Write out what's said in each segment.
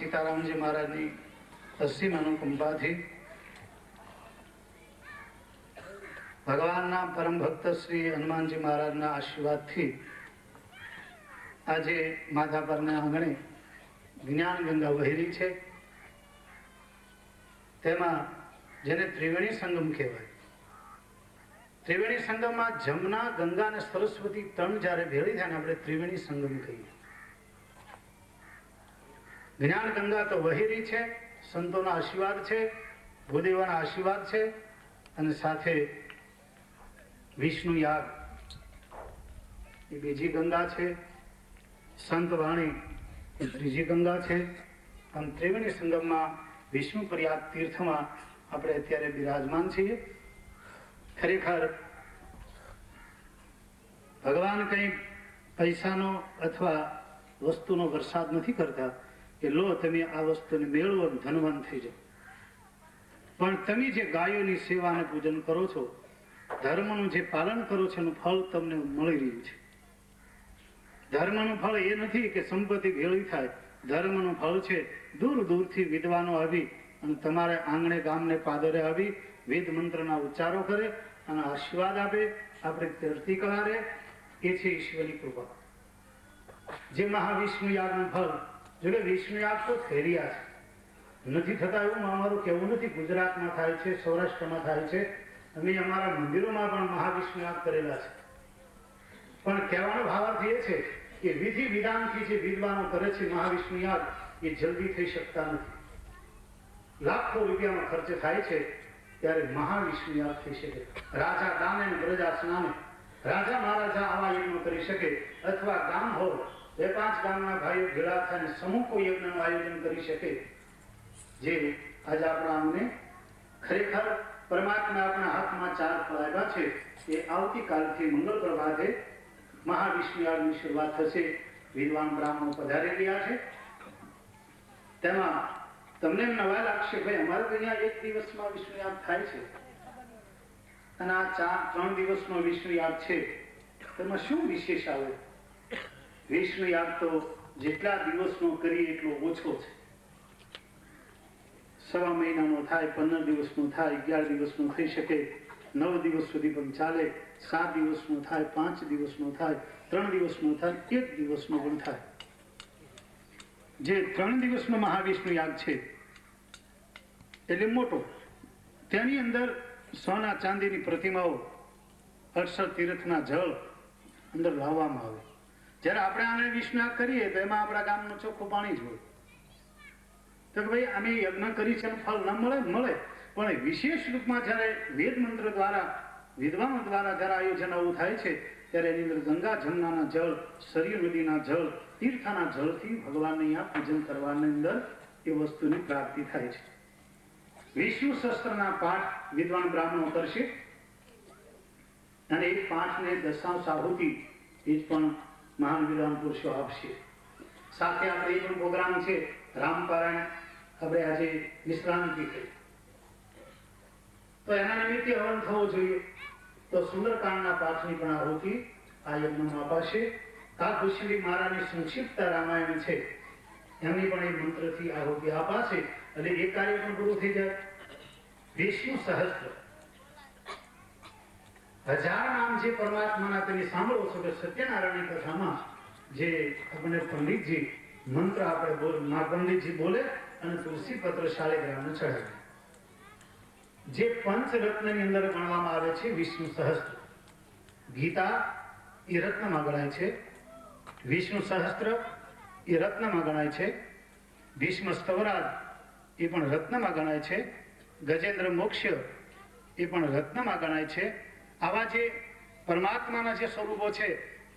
સીતારામજી મહારાજની અસીમ અનુકંપાથી ભગવાનના પરમ ભક્ત શ્રી હનુમાનજી મહારાજના આશીર્વાદથી આજે માધાપરના આંગણે જ્ઞાન ગંગા વહી રહી છે. તેમાં જેને ત્રિવેણી સંગમ કહેવાય, ત્રિવેણી સંગમમાં જમના, ગંગા અને સરસ્વતી ત્રણ જ્યારે ભેળી થાય ને આપણે ત્રિવેણી સંગમ કહીએ. જ્ઞાન ગંગા તો વહી રહી છે, સંતોના આશીર્વાદ છે, ભૂદેવોના આશીર્વાદ છે, અને સાથે વિષ્ણુ યાગ એ બીજી ગંગા છે, સંત વાણી એ ત્રીજી ગંગા છે. આમ ત્રિવેણી સંગમમાં વિષ્ણુ પ્રયાગ તીર્થમાં આપણે અત્યારે બિરાજમાન છીએ. ખરેખર ભગવાન કંઈ પૈસાનો અથવા વસ્તુનો વરસાદ નથી કરતા કે લો તમે આ વસ્તુને મેળવો ધનવાન થઈ જાઓ. પણ તમે જે ગાયોની સેવા અને પૂજન કરો છો, ધર્મનું જે પાલન કરો છો એનું ફળ તમને મળી રહ્યું છે. ધર્મનું ફળ એ નથી કે સંપત્તિ ભેળી થાય. ધર્મનું ફળ છે દૂર દૂરથી વિદ્વાનો આવી અને તમારે આંગણે ગામને પાદરે આવી વેદ મંત્રના ઉચ્ચારો કરે અને આશીર્વાદ આપે, આપણે ધરતી કરારે. એ છે ઈશ્વરની કૃપા. જે મહાવિષ્ણુ યાગનું ફળ, જોકે વિષ્ણુ યાગ તો ફેરિયા છે, નથી થતા એવું અમારું કહેવું નથી. ગુજરાતમાં થાય છે, સૌરાષ્ટ્રમાં થાય છે, અમે અમારા મંદિરોમાં પણ મહાવિષ્ણુ યાગ કરેલા છે. પણ કહેવાનો ભાવાર્થ એ છે કે વિધિ વિધાનથી જે વિદ્વાનો કરે છે મહાવિષ્ણુ યાગ એ જલ્દી થઈ શકતા નથી. લાખો રૂપિયાનો ખર્ચ થાય છે ત્યારે મહાવિષ્ણુ યાગ થઈ શકે. રાજા દાને પ્રજા સ્નાને, રાજા મહારાજા આવા યજ્ઞ કરી શકે, અથવા ગામ હોય 2-5 ગામના ભાઈઓ ભેળા થઈને સમૂહ કોઈ યજ્ઞનું આયોજન કરી શકે. જે આજે આપણા અમને ખરેખર પરમાત્મા આપણા હાથમાં 4 ફળ આવ્યા છે. એ આવતીકાલથી મંગળ પ્રભાતે મહાવિષ્ણુ યાગની શરૂઆત થશે. વિદ્વાન બ્રાહ્મણો પધારી રહ્યા છે. તેમાં તમને નવાઈ લાગશે, ભાઈ અમારે તો અહીંયા 1 દિવસમાં વિષ્ણુ યાગ થાય છે અને આ 3 દિવસનો વિષ્ણુ યાગ છે, તેમાં શું વિશેષ આવે? વિષ્ણુ યાગ તો જેટલા દિવસનો કરીએ એટલો ઓછો છે. 1.25 મહિનાનો થાય, 15 દિવસનો થાય, 11 દિવસનો થઈ શકે, 9 દિવસ સુધી પણ ચાલે, 7 દિવસનો થાય, 5 દિવસનો થાય, 3 દિવસનો થાય, 1 દિવસનો પણ થાય. જે 3 દિવસનો મહાવિષ્ણુ યાગ છે એટલે મોટો. તેની અંદર સોના ચાંદીની પ્રતિમાઓ, 68 તીર્થના જળ અંદર લાવવામાં આવે. જયારે આપણે આને વિષ્ણુ યાગ કરીએ તો એમાં આપણા ગામનું ચોખ્ખું પાણી જ હોય. તો કે ભાઈ અમે યજ્ઞ કરી છે ફળ ન મળે, મળે, પણ વિશેષ રૂપમાં જયારે વેદ મંત્ર દ્વારા, વિદ્વાનો દ્વારા જયારે આયોજન આવું થાય છે ત્યારે એની અંદર ગંગા જમનાના જળ, સરયુ નદીના જળ, તીર્થના જળથી ભગવાનને અહીંયા પૂજન કરવાની અંદર એ વસ્તુની પ્રાપ્તિ થાય છે. વિષ્ણુ શસ્ત્રના પાઠ વિદ્વાન બ્રાહ્મણો કરશે અને એ પાઠને દશાંશ આહુતિ એ પણ મહાન વિદ્વાન પુરુષો આપશે. સાથે આપણે એ પણ પ્રોગ્રામ છે રામપારાયણ, આપણે આજે વિશ્રાંતિ કરી તો એના નિમિત્તે હવન થવો જોઈએ. તો સુંદરકાંડના પાઠની પણ આહુતિ આ યજ્ઞમાં અપાશે. કાકભૂષણજી મહારાજની સંક્ષિપ્ત રામાયણ છે એમની પણ એ મંત્રથી આહુતિ અપાશે એટલે એ કાર્ય પણ પૂરું થઈ જાય. વિષ્ણુ સહસ્ત્ર 1000 નામ જે પરમાત્માના તમે સાંભળો છો કે સત્યનારાયણની કથામાં જે આપણે પંડિતજી મંત્ર આપણે પંડિતજી બોલે અને તુલસી પત્ર શાલિગ્રામને ચડાવે. જે પંચરત્નની અંદર ગણવામાં આવે છે વિષ્ણુ સહસ્ત્ર. ગીતા એ રત્નમાં ગણાય છે, વિષ્ણુ સહસ્ત્ર એ રત્નમાં ગણાય છે, ભીષ્મ સ્તવરાજ એ પણ રત્નમાં ગણાય છે, ગજેન્દ્ર મોક્ષ એ પણ રત્નમાં ગણાય છે. આવા જે પરમાત્માના જે સ્વરૂપો છે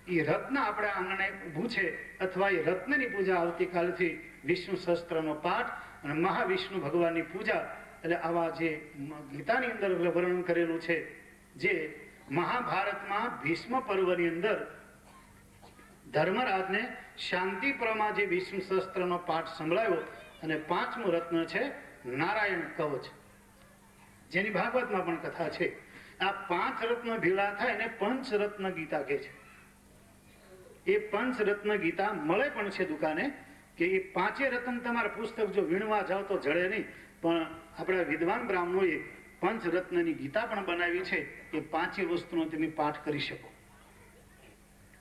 એ રત્ન આપણે આંગણે ઊભું છે, અથવા એ રત્નની પૂજા આવતીકાલથી વિષ્ણુ સહસ્ત્રનો પાઠ અને મહાવિષ્ણુ ભગવાનની પૂજા. એટલે આવા જે ગીતાની અંદર વર્ણન કરેલું છે, જે મહાભારતમાં ભીષ્મ પર્વની અંદર ધર્મરાજને શાંતિપુરમાં જે વિષ્ણુ સહસ્ત્રનો પાઠ સંભળાયો અને 5મું રત્ન છે નારાયણ કવચ, જેની ભાગવતમાં પણ કથા છે. આ 5 રત્ન ભેળા થાય એને પંચરત્ન ગીતા કહે છે. એ પંચરત્ન ગીતા મળે પણ છે દુકાને, કે એ પાંચે રત્ન તમારા પુસ્તક જો વીણવા જાઓ તો જડે નહીં, પણ આપણા વિદ્વાન બ્રાહ્મણોએ પંચરત્નની ગીતા પણ બનાવી છે. એ પાંચે વસ્તુનો તમે પાઠ કરી શકો.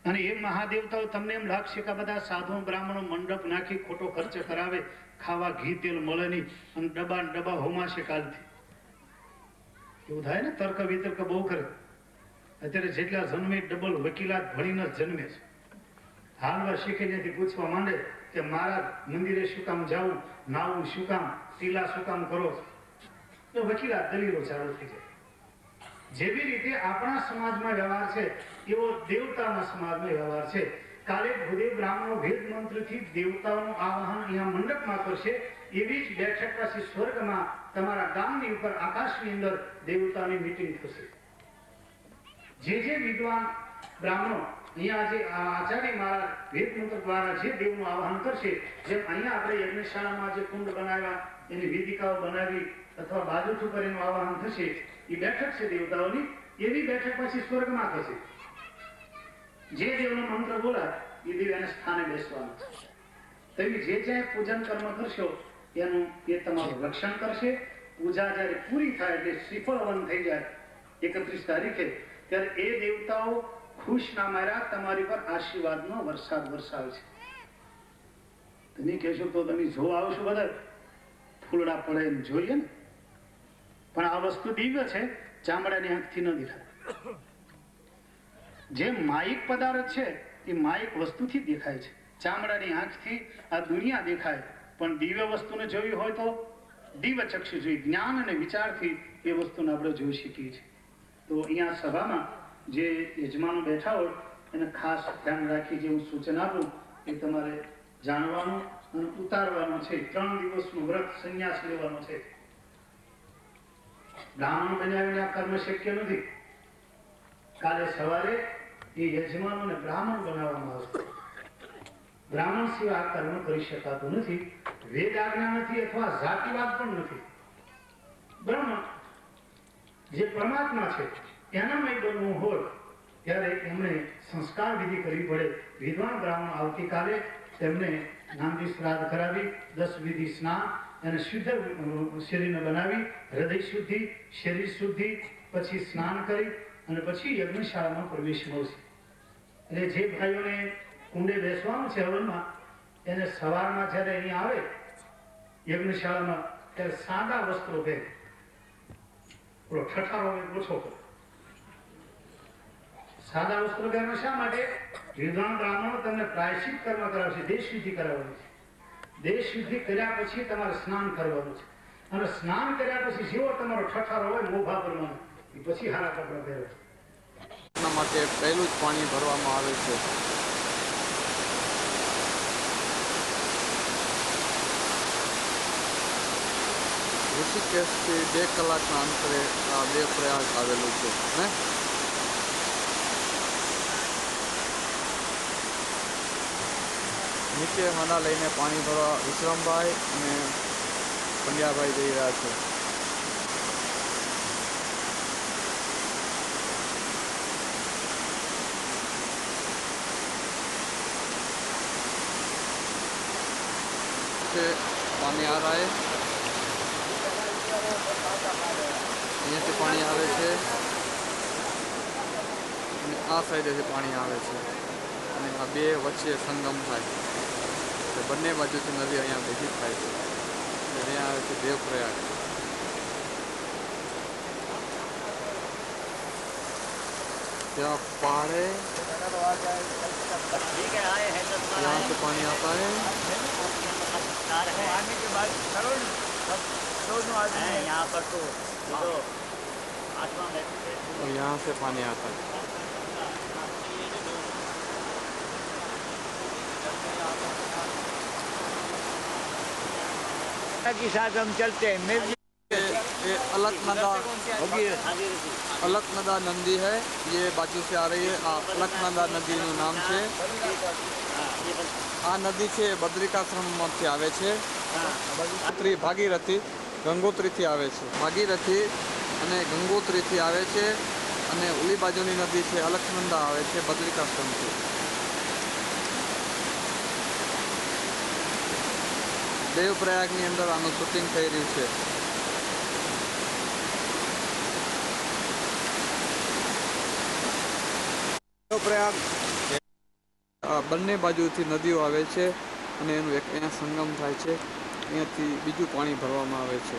અને એ મહાદેવતાઓ તમને એમ લાગશે કે બધા સાધુ બ્રાહ્મણો મંડપ નાખી ખોટો ખર્ચ કરાવે, ખાવા ઘી તેલ મળે નહીં અને ડબ્બા હોમાશે કાલથી. એવું થાય ને, તર્ક વિતર્ક બહુ કરે. અત્યારે જેટલા જન્મે ડબલ વકીલાત ભણીને જ જન્મે છે. હાલવા શીખી ત્યાંથી પૂછવા માંડે કે મારા મંદિરે શું કામ જાવું, નાવું શું કામ, ટીલા શું કામ કરો છો, તો વકીલાત દલીલો ચાલુ થઈ જાય. જેવી રીતે આપણા સમાજમાં વ્યવહાર છે એવો દેવતાના સમાજમાં વ્યવહાર છે. કાલે ભૂદેવ બ્રાહ્મણો વેદ મંત્રથી દેવતાઓનું આવાહન અહીંયા મંડપમાં કરશે. એવી જ બેઠક પછી સ્વર્ગમાં તમારા ગામની ઉપર આકાશની અંદર દેવતાની મીટિંગ થશે. જે વિદ્વાન બ્રાહ્મણો અહીંયા જે આચાર્ય મહારાજ વેદ મંત્ર દ્વારા જે દેવનું આવાહન કરશે, જેમ અહીંયા આપણે યજ્ઞશાળામાં જે કુંડ બનાવ્યા એની વેદિકાઓ બનાવી અથવા બાજુ ઉપર એનું આવાહન થશે, એ બેઠક છે દેવતાઓની. એવી બેઠક પછી સ્વર્ગમાં થશે. જે દેવનો મંત્ર બોલાય એ દેવ એને સ્થાને બેસવાનું છે. તમે જે જ્યાં પૂજન કર્મ કરશો એનું એ તમારું રક્ષણ કરશે. પૂજા જયારે પૂરી થાય એટલે શ્રીફળ હવન થઈ જાય 31 તારીખે, ત્યારે એ દેવતાઓ ખુશ ના માર્યા તમારી પર આશીર્વાદનો વરસાદ વરસાવે છે. તમે કહેશો તો તમે જોવા આવશો, બધા ફૂલડા પડે એમ જોઈએ ને, પણ આ વસ્તુ દિવ્ય છે, ચામડાની આંખથી ન દેખાય. જે માયિક પદાર્થ છે એ માયિક વસ્તુથી દેખાય છે. ચામડાની આંખથી આ દુનિયા દેખાય, પણ દિવ્ય વસ્તુને જોવી હોય તો દિવ્ય ચક્ષુ જોઈ, જ્ઞાન અને વિચારથી એ વસ્તુને આપણે જોઈ શકીએ છીએ. તો અહીંયા સભામાં જે યજમાનો બેઠા હોય એને ખાસ ધ્યાન રાખી જે હું સૂચન આપું એ તમારે જાણવાનું અને ઉતારવાનું છે. 3 દિવસનું વ્રત સંન્યાસ લેવાનો છે. બ્રાહ્મણ બનાવીને આ કર્મ શક્ય નથી. કાલે સવારે એ યજમાનોને બ્રાહ્મણ બનાવવામાં આવશે. બ્રાહ્મણ સિવાય આ કર્મ કરી શકાતું નથી. વેદ આજ્ઞા નથી અથવા જાતિવાદ પણ નથી. બ્રહ્મ જે પરમાત્મા છે એનામય બનવું હોય ત્યારે એમણે સંસ્કાર વિધિ કરવી પડે. વિદ્વાન બ્રાહ્મણ આવતીકાલે તેમને નામથી શ્રાદ્ધ કરાવી 10 વિધિ સ્નાન અને શુદ્ધ શરીરને બનાવી હૃદય શુદ્ધિ, શરીર શુદ્ધિ, પછી સ્નાન કરી અને પછી યજ્ઞશાળામાં પ્રવેશ મળશે. એટલે જે ભાઈઓને કુંડે બેસવાનું છે હવનમાં, એને સવારમાં જયારે અહીંયા આવે યજ્ઞશાળામાં ત્યારે સાદા વસ્ત્રો પહેરે. ઠઠારો ઓછો કરે. સાદા વસ્ત્રો પહેરવા શા માટે? વિદ્વાન બ્રાહ્મણો તમને પ્રાયશ્ચિત કર્મ કરાવશે, દેશ શુદ્ધિ કરાવવાની છે. દેશ શુદ્ધિ કર્યા પછી તમારે સ્નાન કરવાનું છે. અને સ્નાન કર્યા પછી જેવો તમારો ઠઠારો હોય મોભા ભરવાનો, એ પછી હારા કપડા પહેરો. એના માટે પહેલું જ પાણી ભરવામાં આવે છે. ઋષિકેશથી 2 કલાકના અંતરે આ દેવપ્રયાગ આવેલું છે ને. નીચે હાંડા લઈને પાણી ભરવા વિશ્રામભાઈ અને પંડ્યાભાઈ જઈ રહ્યા છે. पानी आ रहा है, અહીંયાથી પાણી આવે છે અને આ સાઈડેથી પાણી આવે છે અને આ બે વચ્ચે સંગમ થાય એટલે બંને બાજુથી નદી અહીંયા ભેગી થાય છે. અહીંયા આવે છે દેવપ્રયાગ. ત્યાં पहाड़ है, यहाँ से पानी आता है, आने के बाद दोनों आदमी यहाँ पर तो आत्मा में और यहाँ से पानी आता है. के साथ हम चलते हैं. ये अलकनंदा नंदी है, ये बाजू से आ रही है. अलकनंदा नदी નું નામ છે. આ નદી છે બદ્રિકાશ્રમમાંથી આવે છે. ભાગીરથી ગંગોત્રીથી આવે છે. ભાગીરથી અને ગંગોત્રીથી આવે છે અને ઓલી બાજુની નદી છે અલકનંદા આવે છે બદ્રિકાશ્રમથી. દેવપ્રયાગની અંદર આનું શૂટિંગ થઈ રહ્યું છે. દેવપ્રયાગ બંને બાજુથી નદીઓ આવે છે અને એનું એક અહીંયા સંગમ થાય છે. અહીંયાથી બીજું પાણી ભરવામાં આવે છે.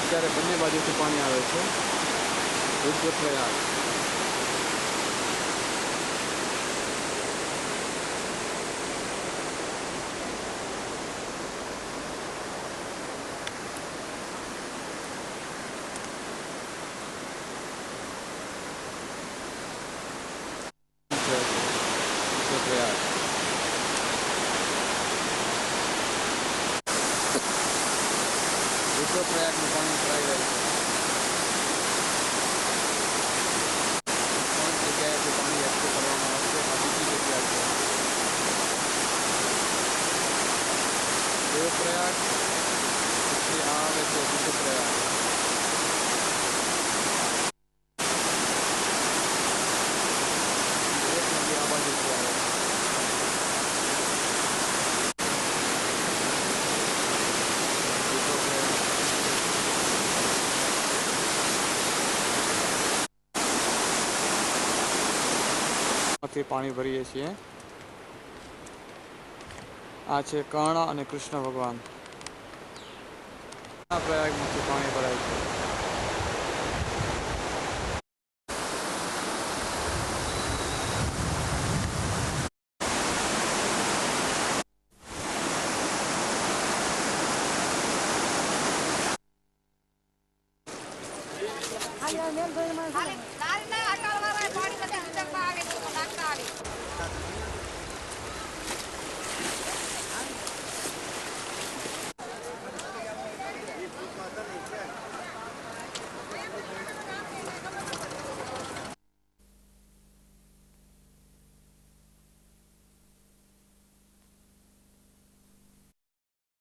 ત્યારે બંને બાજુથી પાણી આવે છે. રુદ્રપ્રયાગ રુદ્રપ્રયાગનું પાણી ભરાઈ રહ્યું છે. 3 જગ્યાએથી પાણી એકઠું કરવામાં આવશે. આ બીજી જગ્યા છે. દેવપ્રયાગ પછી આ આવે છે રુદ્રપ્રયાગ. એક નદી આ બાજુથી આવે છે. પાણી ભરીએ છીએ. આ છે કર્ણ અને કૃષ્ણ ભગવાન. આ પ્રયાગમાંથી પાણી ભરાય છે. Hanya main 2 main.